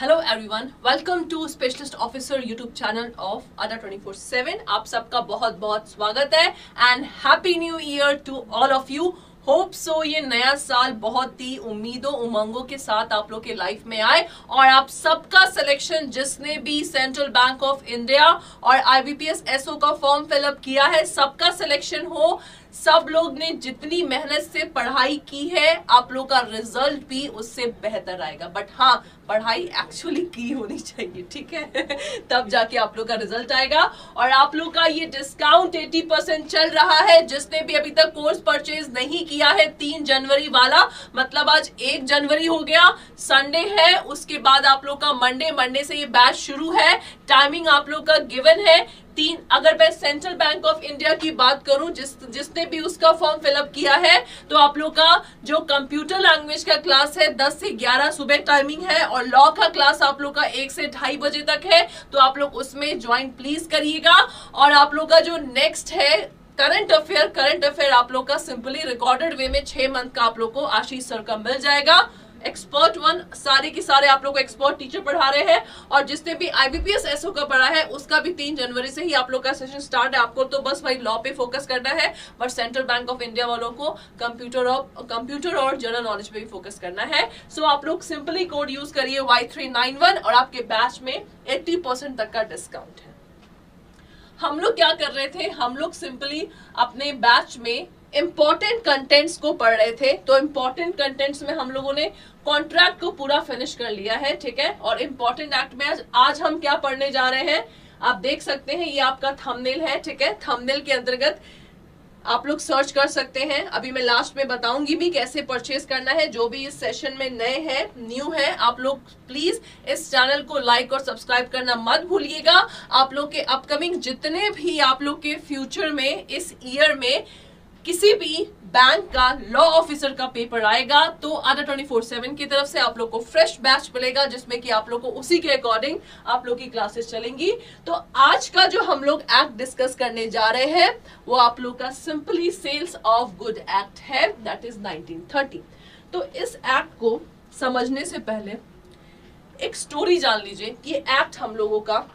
Hello everyone, welcome to specialist officer YouTube channel of Adda 24/7। आप सबका बहुत बहुत स्वागत है and happy new year to all of you. Hope so ये नया साल बहुत ही उम्मीदों उमंगों के साथ आप लोग के लाइफ में आए और आप सबका सिलेक्शन जिसने भी सेंट्रल बैंक ऑफ इंडिया और IBPS SO का फॉर्म फिलअप किया है सबका सिलेक्शन हो। सब लोग ने जितनी मेहनत से पढ़ाई की है आप लोग का रिजल्ट भी उससे बेहतर आएगा। बट हाँ, पढ़ाई एक्चुअली की होनी चाहिए, ठीक है तब जाके आप लोग का रिजल्ट आएगा। और आप लोग का ये डिस्काउंट 80% चल रहा है। जिसने भी अभी तक कोर्स परचेज नहीं किया है 3 जनवरी वाला, मतलब आज 1 जनवरी हो गया, संडे है, उसके बाद आप लोग का मंडे से ये बैच शुरू है। टाइमिंग आप लोग का गिवन है 3। अगर मैं सेंट्रल बैंक ऑफ इंडिया की बात करूं, जिसने भी उसका फॉर्म फिलअप किया है, तो आप लोग का जो कंप्यूटर लैंग्वेज का क्लास है 10 से 11 सुबह टाइमिंग है और लॉ का क्लास आप लोग का 1 से 2:30 बजे तक है। तो आप लोग उसमें ज्वाइन प्लीज करिएगा। और आप लोग का जो नेक्स्ट है करंट अफेयर आप लोग का सिंपली रिकॉर्डेड वे में 6 मंथ का आप लोग को आशीष सर का मिल जाएगा। एक्सपर्ट 1 सारे के सारे आप लोग को एक्सपर्ट टीचर पढ़ा रहे हैं। और जिसने भी IBPS SO का पढ़ा है उसका भी 3 जनवरी से ही आप लोग का सेशन स्टार्ट है। आपको तो बस भाई लॉ पे फोकस करना है, but central bank of India वालों को कंप्यूटर और जनरल नॉलेज पे भी फोकस करना है। सो आप लोग सिंपली कोड यूज करिए Y391 और आपके बैच में 80% तक का डिस्काउंट है। हम लोग क्या कर रहे थे, हम लोग सिंपली अपने बैच में इंपॉर्टेंट कंटेंट्स को पढ़ रहे थे। तो इंपॉर्टेंट कंटेंट्स में हम लोगों ने कॉन्ट्रैक्ट को पूरा फिनिश कर लिया है, ठीक है। और इंपॉर्टेंट एक्ट में आज हम क्या पढ़ने जा रहे हैं आप देख सकते हैं, ये आपका थंबनेल है, ठीक है। थंबनेल के अंतर्गत आप लोग सर्च कर सकते हैं। अभी मैं लास्ट में बताऊंगी भी कैसे परचेज करना है। जो भी इस सेशन में नए हैं, न्यू है, आप लोग प्लीज इस चैनल को लाइक और सब्सक्राइब करना मत भूलिएगा। आप लोग के अपकमिंग जितने भी आप लोग के फ्यूचर में इस ईयर में किसी भी बैंक का लॉ ऑफिसर का पेपर आएगा तो अडा 24/7 की तरफ से आप लोग को फ्रेश बैच मिलेगा, जिसमें कि आप लोग को उसी के अकॉर्डिंग आप लोग की क्लासेस चलेंगी। तो आज का जो हम लोग एक्ट डिस्कस करने जा रहे हैं वो आप लोग का simply sales of good act है, दैट इज 1930। तो इस एक्ट को समझने से पहले एक स्टोरी जान लीजिए कि ये एक्ट हम लोगों का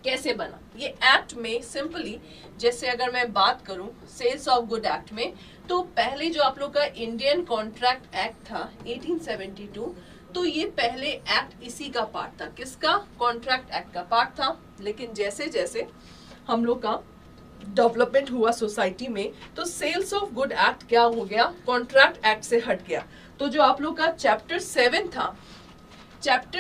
कैसे बना। ये एक्ट में सिंपली जैसे अगर मैं बात करूं सेल्स ऑफ गुड एक्ट में, तो पहले जो आप लोग का इंडियन कॉन्ट्रैक्ट एक्ट था 1872, तो ये पहले एक्ट इसी का पार्ट था। किसका? कॉन्ट्रैक्ट एक्ट का पार्ट था। लेकिन जैसे जैसे हम लोग का डेवलपमेंट हुआ सोसाइटी में, तो सेल्स ऑफ गुड एक्ट क्या हो गया, कॉन्ट्रैक्ट एक्ट से हट गया। तो जो आप लोग का चैप्टर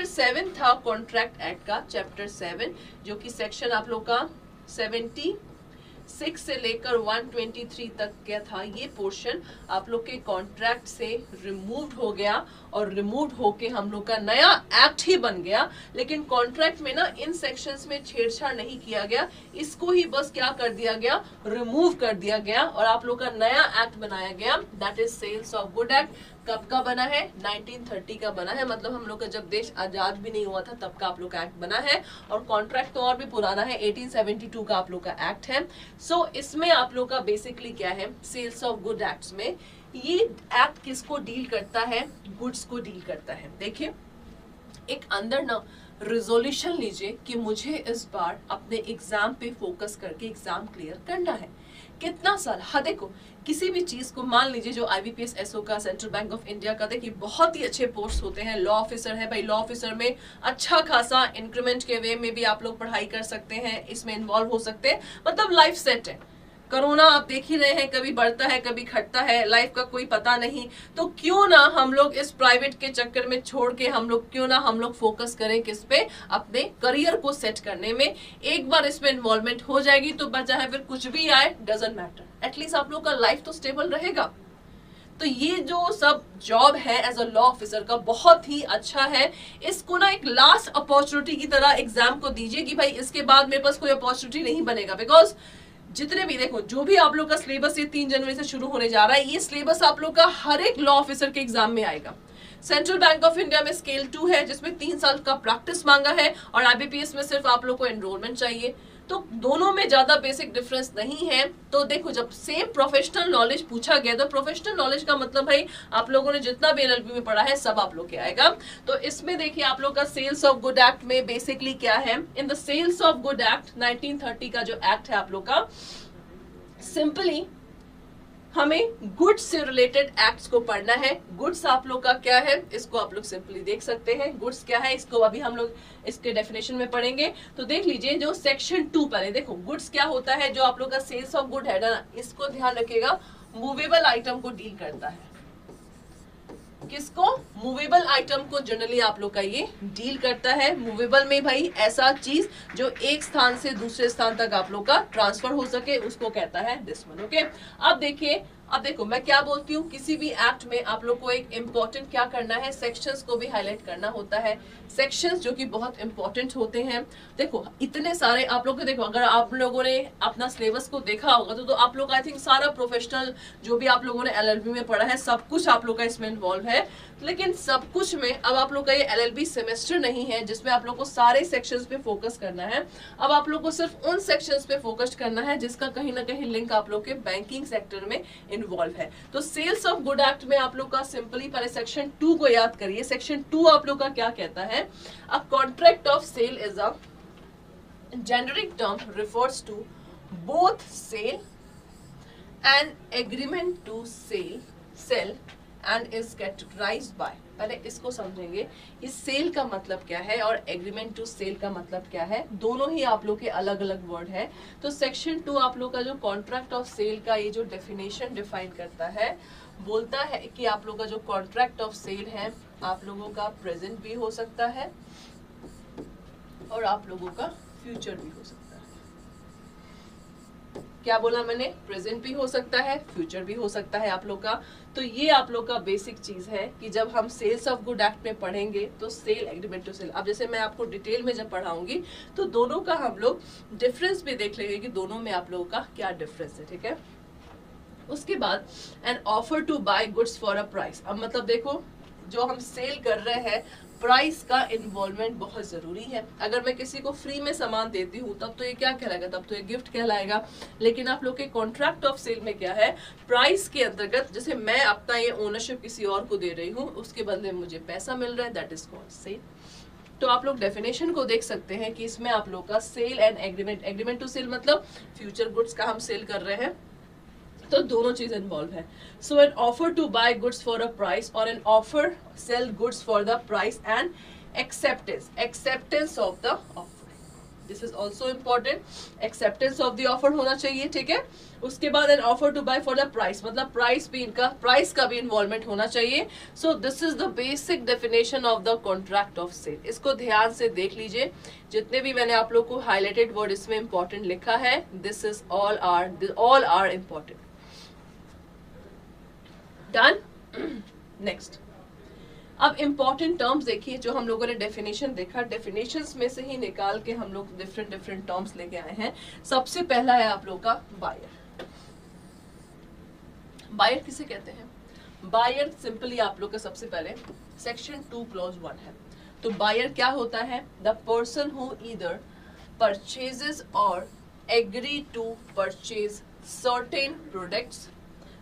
7 था कॉन्ट्रैक्ट एक्ट का, चैप्टर 7 जो कि सेक्शन आप लोग का 76 से लेकर 123 तक क्या था, ये पोर्शन आप लोग के कॉन्ट्रैक्ट से रिमूव्ड हो गया और रिमूव्ड होके हम लोग का नया एक्ट ही बन गया। लेकिन कॉन्ट्रैक्ट में ना इन सेक्शंस में छेड़छाड़ नहीं किया गया, इसको ही बस क्या कर दिया गया, रिमूव कर दिया गया और आप लोग का नया एक्ट बनाया गया, that is sales of good act. कब का बना है? 1930 का बना है, मतलब हम लोग का जब देश आजाद भी नहीं हुआ था तब का आप लोग का एक्ट बना है। और कॉन्ट्रैक्ट तो और भी पुराना है, 1872 का आप लोग का एक्ट है। सो इसमें आप लोग का बेसिकली क्या है, सेल्स ऑफ गुड एक्ट्स में ये एक्ट किसको डील करता है, गुड्स को डील करता है। देखिए एक अंदर ना रिजोल्यूशन लीजिए कि मुझे इस बार अपने एग्जाम पे फोकस करके एग्जाम क्लियर करना है। कितना साल, हाँ देखो किसी भी चीज को मान लीजिए जो IBPS SO का, सेंट्रल बैंक ऑफ इंडिया का, देखिए बहुत ही अच्छे पोस्ट होते हैं। लॉ ऑफिसर है भाई, लॉ ऑफिसर में अच्छा खासा इंक्रीमेंट के वे में भी आप लोग पढ़ाई कर सकते हैं, इसमें इन्वॉल्व हो सकते हैं, मतलब लाइफ सेट है। कोरोना आप देख ही रहे हैं, कभी बढ़ता है कभी घटता है, लाइफ का कोई पता नहीं। तो क्यों ना हम लोग इस प्राइवेट के चक्कर में छोड़ के हम लोग फोकस करें किस पे, अपने करियर को सेट करने में। एक बार इसमें इन्वॉल्वमेंट हो जाएगी तो बचा है फिर कुछ भी आए डजंट मैटर, एटलीस्ट आप लोग का लाइफ तो स्टेबल रहेगा। तो ये जो सब जॉब है एज अ लॉ ऑफिसर का बहुत ही अच्छा है। इसको ना एक लास्ट अपॉर्चुनिटी की तरह एग्जाम को दीजिए कि भाई इसके बाद मेरे पास कोई अपॉर्चुनिटी नहीं बनेगा। बिकॉज जितने भी देखो जो भी आप लोग का सिलेबस ये 3 जनवरी से शुरू होने जा रहा है, ये सिलेबस आप लोग का हर एक लॉ ऑफिसर के एग्जाम में आएगा। सेंट्रल बैंक ऑफ इंडिया में स्केल 2 है जिसमें 3 साल का प्रैक्टिस मांगा है और IBPS में सिर्फ आप लोग को एनरोलमेंट चाहिए। तो दोनों में ज्यादा बेसिक डिफरेंस नहीं है। तो देखो जब सेम प्रोफेशनल नॉलेज पूछा गया तो प्रोफेशनल नॉलेज का मतलब भाई आप लोगों ने जितना भी एलएलबी में पढ़ा है सब आप लोग के आएगा। तो इसमें देखिए आप लोग का सेल्स ऑफ गुड एक्ट में बेसिकली क्या है, in the sales of good act 1930 का जो एक्ट है आप लोग का, सिंपली हमें गुड्स से रिलेटेड एक्ट्स को पढ़ना है। गुड्स आप लोग का क्या है इसको आप लोग सिंपली देख सकते हैं। गुड्स क्या है इसको अभी हम लोग इसके डेफिनेशन में पढ़ेंगे। तो देख लीजिए जो सेक्शन 2 पहले देखो गुड्स क्या होता है, जो आप लोग का सेल्स ऑफ गुड है ना, इसको ध्यान रखिएगा, मूवेबल आइटम को डील करता है। किसको? मूवेबल आइटम को जनरली आप लोग का ये डील करता है। मूवेबल में भाई ऐसा चीज जो एक स्थान से दूसरे स्थान तक आप लोग का ट्रांसफर हो सके उसको कहता है दिस वन। ओके, अब देखिए, अब देखो मैं क्या बोलती हूँ, किसी भी एक्ट में आप लोग को एक इंपॉर्टेंट क्या करना है, सेक्शंस को भी हाईलाइट करना होता है। सेक्शंस जो कि बहुत इंपॉर्टेंट होते हैं। देखो इतने सारे आप लोग को, देखो अगर आप लोगों ने अपना सिलेबस को देखा होगा तो आप लोग आई थिंक सारा प्रोफेशनल जो भी आप लोगों ने एलएलबी में पढ़ा है सब कुछ आप लोग का इसमें इन्वॉल्व है। लेकिन सब कुछ में अब आप लोग का ये एलएलबी सेमेस्टर नहीं है जिसमें आप लोग को सारे सेक्शंस पे फोकस करना है। अब आप लोग को सिर्फ उन सेक्शंस पे फोकस करना है जिसका कहीं ना कहीं लिंक आप लोग के बैंकिंग सेक्टर में इन्वॉल्व है। तो सेल्स ऑफ गुड एक्ट में आप लोग का सिंपली पहले सेक्शन 2 को याद करिए। सेक्शन 2 आप लोग का क्या कहता है, a contract of sale is a generic term refers to both sale and agreement to sale and is categorised by, पहले इसको समझेंगे, इस सेल का मतलब क्या है और एग्रीमेंट टू सेल का मतलब क्या है, दोनों ही आप लोग के अलग अलग वर्ड है। तो सेक्शन 2 आप लोग का जो कॉन्ट्रैक्ट ऑफ सेल का ये जो डेफिनेशन डिफाइन करता है, बोलता है कि आप लोग का जो कॉन्ट्रैक्ट ऑफ सेल है आप लोगों का प्रेजेंट भी हो सकता है और आप लोगों का फ्यूचर भी हो सकता है। क्या बोला मैंने, प्रेजेंट भी हो सकता है फ्यूचर भी हो सकता है आप लोग का। तो ये आप लोग का बेसिक चीज है कि जब हम सेल्स ऑफ गुड एक्ट में पढ़ेंगे तो सेल एग्रीमेंट टू सेल, अब जैसे मैं आपको डिटेल में जब पढ़ाऊंगी तो दोनों का हम लोग डिफरेंस भी देख लेंगे कि दोनों में आप लोगों का क्या डिफरेंस है। ठीक है, उसके बाद an offer to buy goods for a price. अब मतलब देखो जो हम सेल कर रहे हैं प्राइस का इन्वॉल्वमेंट बहुत जरूरी है। अगर मैं किसी को फ्री में सामान देती हूँ तब तो ये क्या कहलाएगा, तब तो ये गिफ्ट कहलाएगा। लेकिन आप लोग के कॉन्ट्रैक्ट ऑफ सेल में क्या है, प्राइस के अंतर्गत जैसे मैं अपना ये ओनरशिप किसी और को दे रही हूँ उसके बदले मुझे पैसा मिल रहा है, दैट इज कॉल्ड सेल। तो आप लोग डेफिनेशन को देख सकते हैं कि इसमें आप लोग का sale and agreement to cell मतलब फ्यूचर गुड्स का हम सेल कर रहे हैं तो दोनों चीज इन्वॉल्व है। So an offer to buy goods for a price और an offer sell goods for the price and acceptance of the offer, this is also important. Acceptance of the offer होना चाहिए। ठीक है, उसके बाद an offer to buy for the price मतलब price का भी इन्वॉल्वमेंट होना चाहिए। So this is the basic definition of the contract of sale. इसको ध्यान से देख लीजिए, जितने भी मैंने आप लोग को हाईलाइटेड वर्ड इसमें इंपॉर्टेंट लिखा है, this is all are important. Done. Next, अब इंपॉर्टेंट टर्म्स देखिए जो हम लोगों ने डेफिनेशन देखा, डेफिनेशंस में से ही निकाल के हम लोग डिफरेंट टर्म्स लेके आए हैं। सबसे पहला है आप लोग का बायर। बायर किसे कहते हैं, बायर सिंपली आप लोग का सबसे पहले सेक्शन 2 क्लॉज 1 है। तो बायर क्या होता है, the person who either purchases or agree to purchase certain products,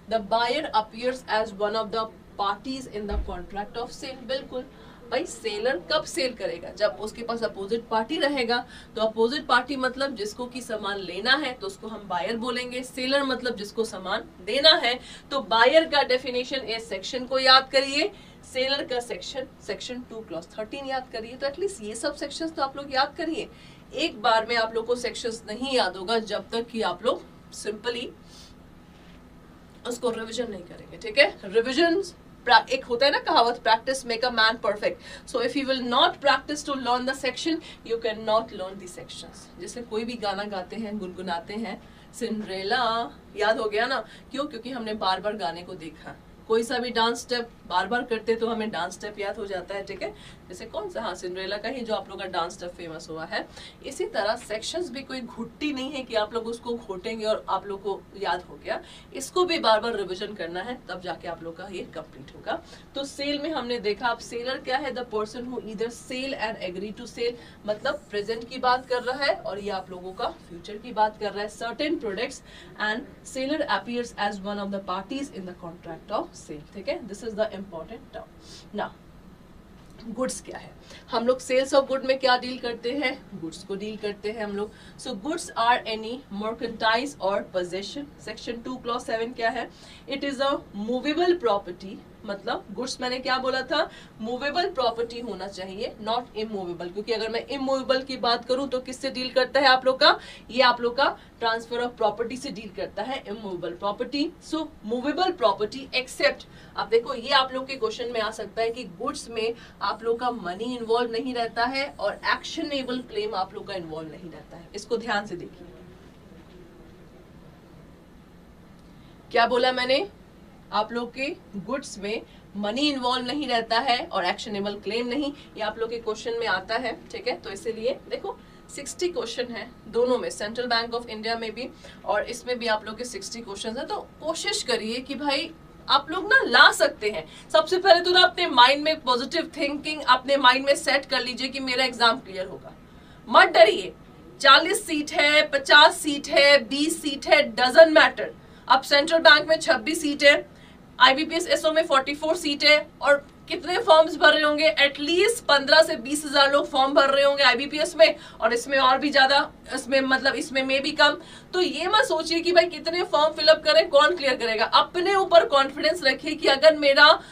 the buyer appears as one of the parties in the contract of sale। बिल्कुल भाई, सेलर कब सेल करेगा, जब उसके पास अपोजिट पार्टी रहेगा। तो अपोजिट पार्टी मतलब जिसको की सामान लेना है तो उसको हम बायर बोलेंगे, सेलर मतलब जिसको सामान देना है। तो बायर का डेफिनेशन इस सेक्शन को याद करिए, सेलर का सेक्शन 2 क्लॉज 13 याद करिए। तो एटलीस्ट ये सब सेक्शंस तो आप लोग याद करिए। एक बार में आप लोग को सेक्शंस नहीं याद होगा जब तक कि आप लोग सिंपली उसको रिवीजन नहीं करेंगे। ठीक है, रिवीजन एक होता है ना कहावत, practice make a man perfect. So if you will not practice to learn the section you can not learn the sections. जैसे कोई भी गाना गाते हैं, गुनगुनाते हैं, सिंड्रेला याद हो गया ना, क्यों, क्योंकि हमने बार बार गाने को देखा। कोई सा भी डांस स्टेप बार बार करते तो हमें डांस स्टेप याद हो जाता है। ठीक है, जैसे कौन सा, हाँ सिंड्रेला का ही जो आप लोग का डांस स्टेप फेमस हुआ है। इसी तरह सेक्शंस भी कोई घुट्टी नहीं है कि आप लोग उसको घोटेंगे और आप लोग को याद हो गया, इसको भी बार बार रिविजन करना है, तब जाके आप लोग का ये कंप्लीट होगा। तो सेल में हमने देखा, अब सेलर क्या है, the person who either sell and agree to cell, मतलब प्रेजेंट की बात कर रहा है और ये आप लोगों का फ्यूचर की बात कर रहा है, certain products and seller appears as one of the parties in the contract of sale. ठीक है, this is the important term. Now goods क्या है, हम लोग सेल्स ऑफ गुड में क्या डील करते हैं, गुड्स को डील करते हैं हम लोग। So goods are any merchandise और पोजेशन। सेक्शन 2 क्लॉज 7 क्या है, it is a movable property, मतलब गुड्स मैंने क्या बोला था, मूवेबल प्रॉपर्टी होना चाहिए, नॉट इमूवेबल, क्योंकि अगर मैं इमूवेबल की बात करूं तो किससे डील करता है आप लोग का, ये आप लोग का ट्रांसफर ऑफ प्रॉपर्टी से डील करता है, इमूवेबल प्रॉपर्टी। सो मूवेबल प्रॉपर्टी एक्सेप्ट, अब देखो ये आप लोग के क्वेश्चन में आ सकता है कि गुड्स में आप लोग का मनी इन्वॉल्व नहीं रहता है और एक्शनेबल क्लेम आप लोग का इन्वॉल्व नहीं रहता है, इसको ध्यान से देखिए। क्या बोला मैंने, आप लोग के गुड्स में मनी इन्वॉल्व नहीं रहता है और एक्शनेबल क्लेम नहीं, ये आप लोग के क्वेश्चन में आता है। ठीक है, तो इसीलिए देखो 60 क्वेश्चन है दोनों में, सेंट्रल बैंक ऑफ इंडिया में भी और इसमें भी आप लोग के 60 क्वेश्चन है। तो कोशिश करिए कि भाई आप लोग ना ला सकते हैं। सबसे पहले तो ना अपने माइंड में पॉजिटिव थिंकिंग अपने माइंड में सेट कर लीजिए कि मेरा एग्जाम क्लियर होगा, मत डरिए। 40 सीट है, 50 सीट है, 20 सीट है, डजंट मैटर। अब सेंट्रल बैंक में 26 सीट है, IBPS SO में 44 सीट है और कितने फॉर्म्स भर रहे होंगे, एटलीस्ट 15 से 20 हजार लोग फॉर्म भर रहे होंगे IBPS में, और इसमें और भी ज्यादा, इसमें मतलब इसमें में भी कम। तो ये मत सोचिए कि भाई कितने फॉर्म फिलअप करें कौन क्लियर करेगा, अपने ऊपर कॉन्फिडेंस रखिए कि अगर मेरा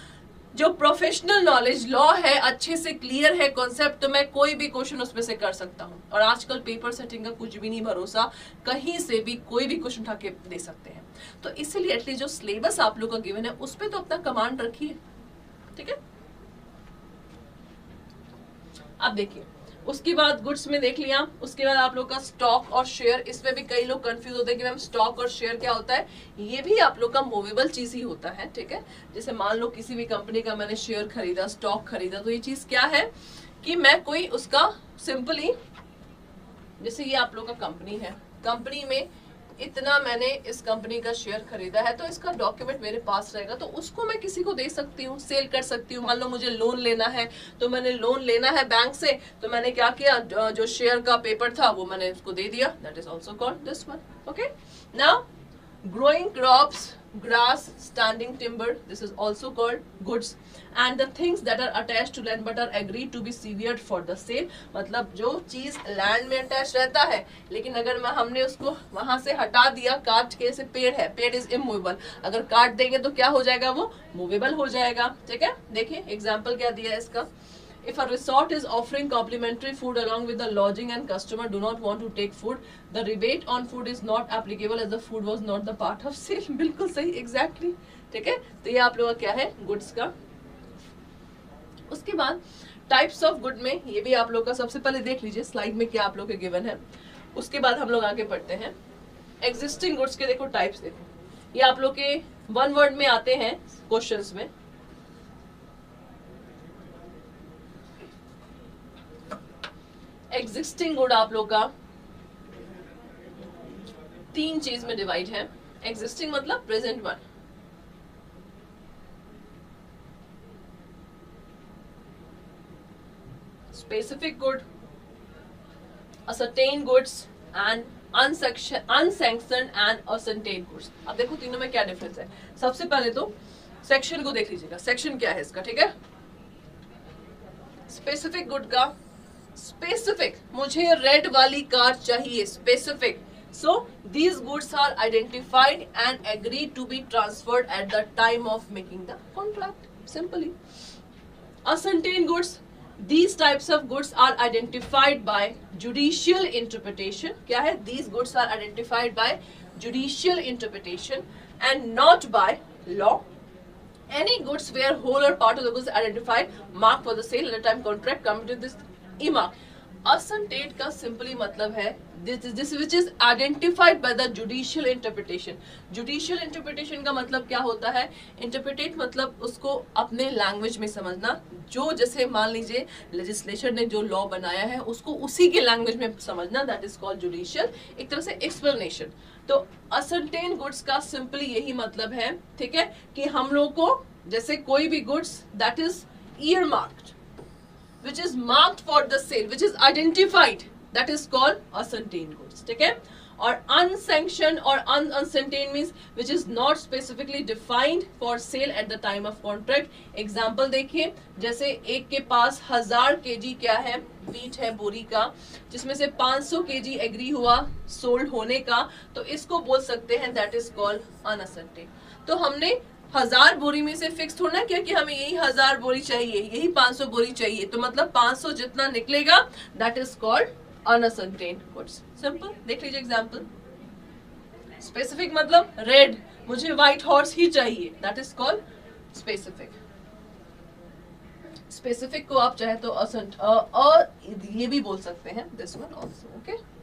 जो प्रोफेशनल नॉलेज लॉ है अच्छे से क्लियर है कॉन्सेप्ट, तो मैं कोई भी क्वेश्चन उसमें से कर सकता हूँ। और आजकल पेपर सेटिंग का कुछ भी नहीं भरोसा, कहीं से भी कोई भी क्वेश्चन उठा के दे सकते हैं। तो इसीलिए एटलीस्ट जो सिलेबस आप लोग का गिवन है उस पर तो अपना कमांड रखिए। ठीक है, अब देखिए उसके बाद गुड्स में देख लिया, उसके बाद आप लोग का स्टॉक और शेयर, इसमें भी कई लोग कंफ्यूज होते हैं कि मैम स्टॉक और शेयर क्या होता है। ये भी आप लोग का मूवेबल चीज ही होता है। ठीक है, जैसे मान लो किसी भी कंपनी का मैंने शेयर खरीदा, स्टॉक खरीदा, तो ये चीज क्या है कि मैं कोई उसका सिंपली, जैसे ये आप लोग का कंपनी है, कंपनी में इतना मैंने इस कंपनी का शेयर खरीदा है, तो इसका डॉक्यूमेंट मेरे पास रहेगा, तो उसको मैं किसी को दे सकती हूँ, सेल कर सकती हूँ। मान लो मुझे लोन लेना है, तो मैंने लोन लेना है बैंक से, तो मैंने क्या किया, जो शेयर का पेपर था वो मैंने उसको दे दिया, that is also called this one. Okay, now growing crops, grass, standing timber, this is also called goods, and the things that are attached to land but are agreed to be severed for the sale, मतलब जो चीज land में attach रहता है लेकिन अगर हमने उसको वहां से हटा दिया, काट के, जैसे पेड़ है, पेड़ इज इमूवेबल, अगर काट देंगे तो क्या हो जाएगा, वो मूवेबल हो जाएगा। ठीक है, देखिए एग्जाम्पल क्या दिया है इसका, if a resort is offering complimentary food along with the lodging and customer do not want to take food, the rebate on food is not applicable as the food was not the part of sale। बिल्कुल सही, exactly. ठीक है, तो ये आप लोगों का क्या है, गुड्स का। उसके बाद टाइप्स ऑफ गुड में ये भी आप लोग का सबसे पहले देख लीजिए स्लाइड में क्या आप लोग के गिवन है। उसके बाद हम लोग आगे पढ़ते हैं एग्जिस्टिंग गुड्स के। देखो टाइप्स, देखो ये आप लोग के वन वर्ड में आते हैं क्वेश्चंस में। एग्जिस्टिंग गुड आप लोग का 3 चीज में डिवाइड है। एग्जिस्टिंग मतलब present one, specific good, ascertain goods and unsanctioned and ascertain goods. अब देखो तीनों में क्या डिफरेंस है। सबसे पहले तो सेक्शन को देख लीजिएगा, सेक्शन क्या है इसका। ठीक है, स्पेसिफिक गुड का, स्पेसिफिक, मुझे रेड वाली कार चाहिए, specific. So these goods are identified and agreed to be transferred at the time of making the contract, simply. Ascertain goods, these types of goods are identified by judicial interpretation। क्या है, these goods are identified by judicial interpretation and not by law। Any goods where whole or part of the goods identified marked for the sale at the time contract come to this E-mark। Ascertain का simply मतलब है this which is identified by the judicial interpretation. Judicial interpretation का मतलब क्या होता है? Interpret मतलब उसको अपने लैंग्वेज में समझना, जो जैसे मान लीजिए लेजिस्लेचर ने जो लॉ बनाया है उसको उसी के लैंग्वेज में समझना, दैट इज कॉल्ड जुडिशियल, एक तरह से एक्सप्लेनेशन। तो असर्टेन गुड्स का सिंपली यही मतलब है, ठीक है, कि हम लोग को जैसे कोई भी goods that is earmarked, which is marked for the sale, which is identified, that is called ascertained goods, ठीक है। और unsanctioned और uncertain means which is not specifically defined for sale at the time of contract. Example देखिए, जैसे एक के पास 1000 kg क्या है, वीट है बोरी का, जिसमें से 500 kg एग्री हुआ सोल्ड होने का, तो इसको बोल सकते हैं दैट इज कॉल्ड अनअसर्टेन। तो हमने 1000 बोरी में से फिक्स थोड़ा किया कि हमें यही 1000 बोरी चाहिए, यही 500 बोरी चाहिए, तो मतलब 500 जितना निकलेगा that is called uncertain goods. Simple, देख लीजिए एग्जांपल। स्पेसिफिक मतलब रेड, मुझे व्हाइट हॉर्स ही चाहिए, that is called specific. Specific को आप चाहे तो ये भी बोल सकते हैं, this one also, okay.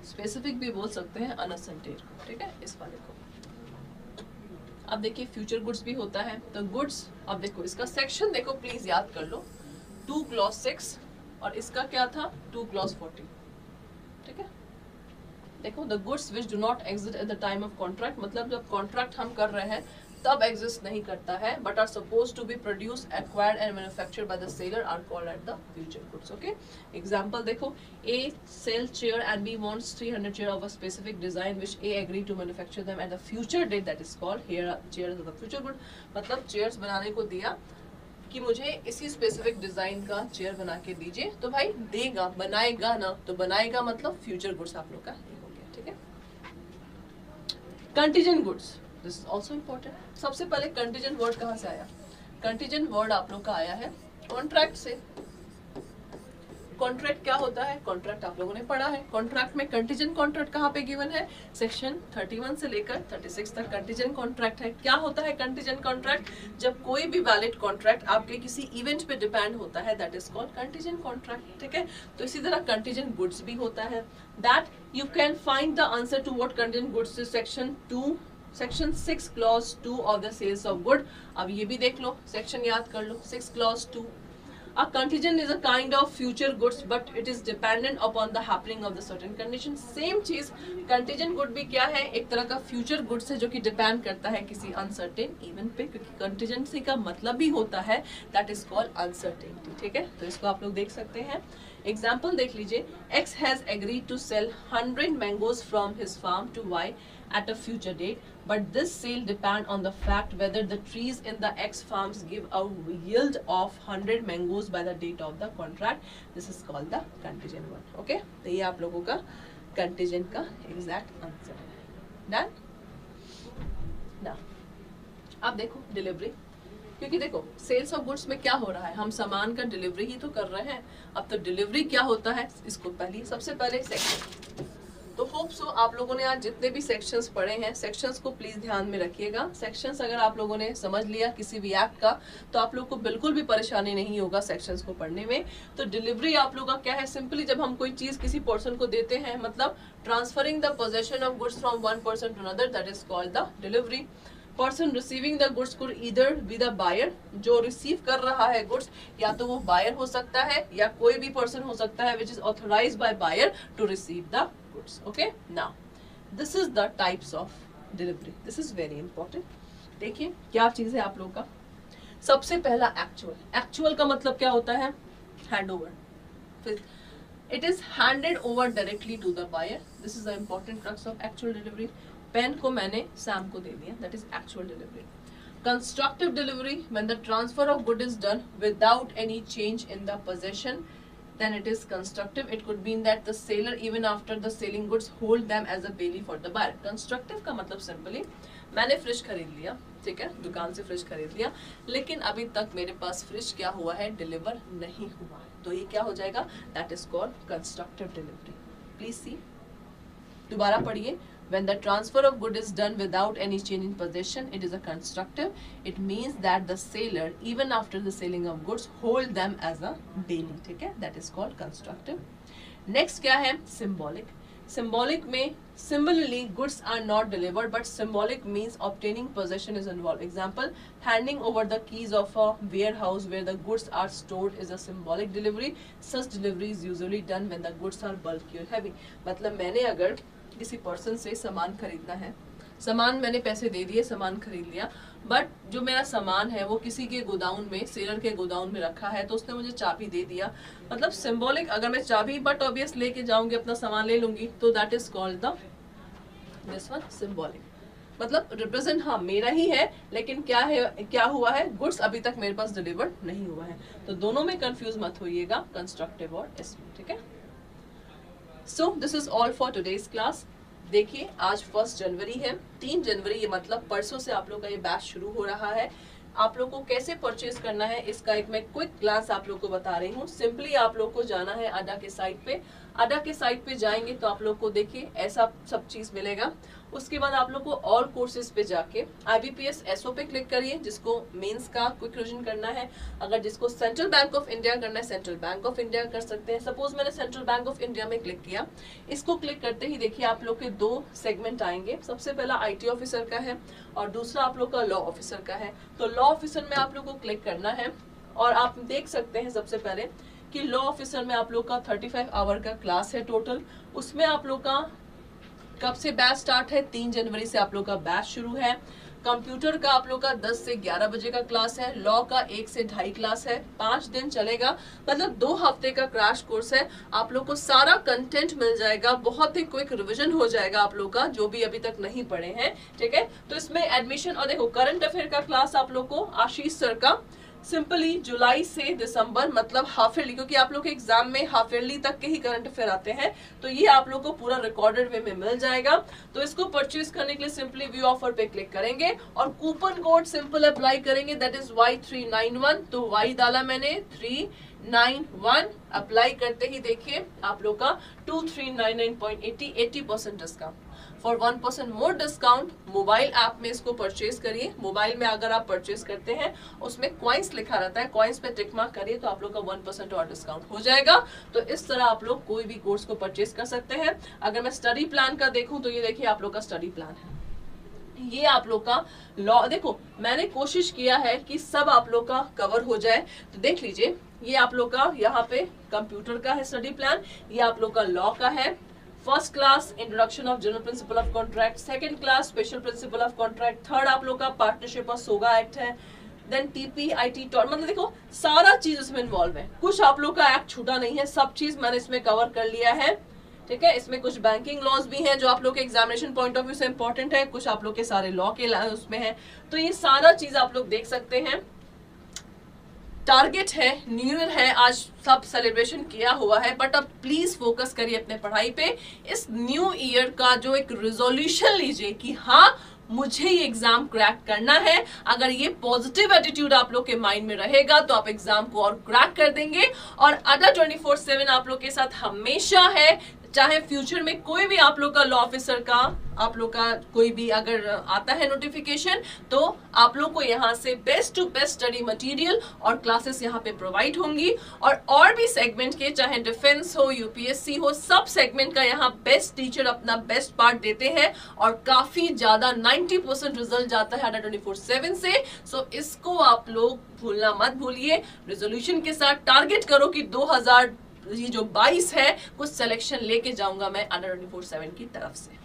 Specific भी बोल सकते हैं अनअसर्टेन, ठीक है, इस वाले को। अब देखिए फ्यूचर गुड्स भी होता है, तो गुड्स, अब देखो इसका सेक्शन देखो प्लीज याद कर लो, 2 क्लॉज 6 और इसका क्या था 2 क्लॉज 14, ठीक है। देखो the goods which do not exist at the time of contract, मतलब जब कॉन्ट्रैक्ट हम कर रहे हैं तब एग्जिस्ट नहीं करता है, but are suppose to be produce acquired and manufactured by the seller are called at the future goods, okay. Example देखो, A sell chair and B wants 300 chair of a specific design which A agree to manufacture them at the future date, that is called here chair of the future good. मतलब chairs बनाने को दिया कि मुझे इसी specific design का chair बना के दीजिए, तो भाई देगा, बनाएगा ना, तो बनाएगा मतलब फ्यूचर गुड्स आप लोग का हो गया, ठीक है। Contingent goods, this is also important. सबसे पहले कंटीजेंट वर्ड कहाँ से आया? कंटीजेंट वर्ड आप लोग का आया है कॉन्ट्रैक्ट से। कॉन्ट्रैक्ट क्या होता है? कॉन्ट्रैक्ट आप लोगों ने पढ़ा है। कॉन्ट्रैक्ट में कंटीजेंट कॉन्ट्रैक्ट कहाँ पे गिवन है? सेक्शन 31 से लेकर 36 तक कंटीजेंट कॉन्ट्रैक्ट है। क्या होता है कंटीजेंट कॉन्ट्रैक्ट? जब कोई भी वैलिड कॉन्ट्रैक्ट आपके किसी इवेंट पे डिपेंड होता है, that is called contingent contract, ठीक है। तो इसी तरह कंटीजेंट गुड्स भी होता है, that you can find the answer to what contingent goods is section 6 clause 2 of the sales of good. अब ये भी देख लो, सेक्शन याद कर लो, 6 clause 2। A contingent is a kind of future goods, but it is dependent upon the happening of the certain condition. Same चीज contingent good भी क्या है? एक तरह का future goods है जो कि depend करता है किसी uncertain event पे, क्योंकि contingency का मतलब भी होता है that is called uncertainty, ठीक है। तो इसको आप लोग देख सकते हैं। Example देख लीजिए, X has agreed to sell 100 mangoes from his farm to Y at a future date, but this sale depend on the fact whether the trees in the X farms give a yield of 100 mangoes by the date of the contract. This is called the contingent one, okay? तो ये आप लोगों का contingent का exact answer है। Done? Now, अब देखो delivery, क्योंकि देखो सेल्स ऑफ गुड्स में क्या हो रहा है, हम सामान का डिलीवरी ही तो कर रहे हैं। अब तो डिलीवरी क्या होता है, इसको सबसे पहले सेक्शन। तो होप सो आप लोगों ने आज जितने भी सेक्शंस पढ़े हैं, सेक्शंस को प्लीज ध्यान में रखिएगा। सेक्शंस अगर आप लोगों ने समझ लिया किसी भी एक्ट का, तो आप लोग को बिल्कुल भी परेशानी नहीं होगा सेक्शंस को पढ़ने में। तो डिलीवरी आप लोग का क्या है, सिंपली जब हम कोई चीज किसी पर्सन को देते हैं, मतलब transferring the possession of goods from one person to another, that is called the delivery. Person receiving the goods could either be the buyer, जो रिसीव कर रहा है गुड्स या तो वो बायर हो सकता है या कोई भी पर्सन हो सकता है which is authorized by buyer to receive the goods, okay. Now this is the types of delivery, this is very important. देखिए क्या चीज है आप लोग का, सबसे पहला एक्चुअल। एक्चुअल का मतलब क्या होता है, hand over. It is handed over directly to the buyer, this is the important crux of actual delivery. Pen को मैंने सैम को दे दिया, that is actual delivery. Constructive delivery, when the transfer of good is done without any change in the possession, then it is constructive. It could mean that the seller even after the selling goods hold them as a bailey for the buyer. Constructive का मतलब simply मैंने fridge खरीद लिया, ठीक है, दुकान से fridge खरीद लिया, लेकिन अभी तक मेरे पास फ्रिज क्या हुआ है, डिलीवर नहीं हुआ है, तो ये क्या हो जाएगा, that is called constructive delivery. Please see, दोबारा पढ़िए, When the transfer of good is done without any change in possession, it is a constructive. It means that the sailor, even after the selling of goods, hold them as a daily. ठीक है, that is called constructive. Next क्या है? Symbolic. Symbolic में similarly goods are not delivered, but symbolic means obtaining possession is involved. Example, handing over the keys of a warehouse where the goods are stored is a symbolic delivery. Such delivery is usually done when the goods are bulky or heavy. मतलब मैंने अगर किसी person से सामान खरीदना है, सामान मैंने पैसे दे दिए, सामान खरीद लिया, बट जो मेरा सामान है वो किसी के गोदाउन में, सेलर के गोदाउन में रखा है, तो उसने मुझे चाबी दे दिया, मतलब सिंबॉलिक, अगर मैं चाबी बट ऑब्वियस लेके जाऊंगी, अपना सामान ले लूंगी, तो that is called the this one symbolic. मतलब रिप्रेजेंट हाँ मेरा ही है, लेकिन क्या है, क्या हुआ है, गुड्स अभी तक मेरे पास डिलीवर्ड नहीं हुआ है. तो दोनों में कंफ्यूज मत होइएगा, कंस्ट्रक्टिव और इसमें. ठीक है, सो this is all for today's class. देखिए आज 1 जनवरी है, 3 जनवरी ये मतलब परसों से आप लोग का ये बैच शुरू हो रहा है. आप लोग को कैसे परचेज करना है इसका एक मैं क्विक क्लास आप लोग को बता रही हूँ. सिंपली आप लोग को जाना है अड्डा के साइट पे. अड्डा के साइट पे जाएंगे तो आप लोग को देखिए ऐसा सब चीज मिलेगा. उसके बाद आप लोग को ऑल कोर्सेज पे जाके IBPS SO पे क्लिक करिए, जिसको मेंस का क्विक रिवीजन करना है. अगर जिसको सेंट्रल बैंक ऑफ इंडिया करना है, सेंट्रल बैंक ऑफ इंडिया कर सकते हैं. सपोज मैंने सेंट्रल बैंक ऑफ इंडिया में क्लिक किया. इसको क्लिक करते ही देखिए आप लोग के 2 सेगमेंट आएंगे. सबसे पहला IT ऑफिसर का है और दूसरा आप लोग का लॉ ऑफिसर का है. तो लॉ ऑफिसर में आप लोग को क्लिक करना है और आप देख सकते हैं सबसे पहले कि लॉ ऑफिसर में आप लोग का 35 आवर का क्लास है टोटल. उसमें आप लोग का कब से बैच स्टार्ट है, 3 जनवरी से आप लोग का बैच शुरू है. कंप्यूटर का आप लोग का 10 से 11 बजे का क्लास है. लॉ का 1 से 2.5 क्लास है. 5 दिन चलेगा, मतलब 2 हफ्ते का क्रैश कोर्स है. आप लोग को सारा कंटेंट मिल जाएगा, बहुत ही क्विक रिवीजन हो जाएगा आप लोग का, जो भी अभी तक नहीं पढ़े हैं. ठीक है, तो इसमें एडमिशन और देखो करंट अफेयर का क्लास आप लोग को आशीष सर का सिंपली जुलाई से दिसंबर, मतलब हाफ ईयरली, क्योंकि आप लोग के एग्जाम में हाफ ईयरली तक के ही करंट अफेयर आते हैं, तो ये आप लोग को पूरा रिकॉर्डेड वे में मिल जाएगा. तो इसको परचेज करने के लिए सिंपली व्यू ऑफर पे क्लिक करेंगे और कूपन कोड सिंपल अप्लाई करेंगे, दैट इज Y391. तो Y डाला मैंने 391, अप्लाई करते ही देखिए आप लोग का 2399.80 80% discount. For 1% more discount mobile app में इसको परचेज करिए. मोबाइल में अगर आप परचेज करते हैं उसमें कॉइन्स लिखा रहता है, कॉइन्स पे टिक मार्क करिए तो आप लोग का 1% और डिस्काउंट हो जाएगा. तो इस तरह आप लोग कोई भी कोर्स को परचेज कर सकते हैं. अगर मैं स्टडी प्लान का देखूं तो ये देखिए आप लोग का स्टडी प्लान है. ये आप लोग का लॉ, देखो मैंने कोशिश किया है कि सब आप लोग का कवर हो जाए. तो देख लीजिए ये आप लोग का यहाँ पे कंप्यूटर का है स्टडी प्लान, ये आप लोग का लॉ का है. First class introduction of general principle of contract, second class special principle of contract, third आप लोग का पार्टनरशिप और सोगा एक्ट है, देन TP-IT टॉट, मतलब देखो सारा चीज इसमें इन्वॉल्व है. कुछ आप लोग का एक्ट छूटा नहीं है, सब चीज मैंने इसमें कवर कर लिया है. ठीक है, इसमें कुछ बैंकिंग लॉज भी हैं जो आप लोग के एग्जामिनेशन पॉइंट ऑफ व्यू से इंपॉर्टेंट है, कुछ आप लोग के सारे लॉ के उसमें है. तो ये सारा चीज आप लोग देख सकते हैं. टारगेट है, न्यू ईयर है, आज सब सेलिब्रेशन किया हुआ है, बट अब प्लीज फोकस करिए अपने पढ़ाई पे. इस न्यू ईयर का जो एक रिजोल्यूशन लीजिए कि हाँ मुझे ये एग्जाम क्रैक करना है. अगर ये पॉजिटिव एटीट्यूड आप लोग के माइंड में रहेगा तो आप एग्जाम को और क्रैक कर देंगे. और अड्डा 24/7 आप लोग के साथ हमेशा है. चाहे फ्यूचर में कोई भी आप लोग का लॉ ऑफिसर का आप लोग का कोई भी अगर आता है नोटिफिकेशन, तो आप लोग को यहाँ से best to best study material और क्लासेस यहाँ पे प्रोवाइड होंगी. और भी सेगमेंट के, चाहे डिफेंस हो, UPSC हो, सब सेगमेंट का यहाँ बेस्ट टीचर अपना बेस्ट पार्ट देते हैं और काफी ज्यादा 90% रिजल्ट जाता है अड्डा 24/7 से. सो इसको आप लोग भूलना मत भूलिए. रेजोल्यूशन के साथ टारगेट करो कि 2022 है कुछ सिलेक्शन लेके जाऊंगा मैं अड्डा 24/7 की तरफ से.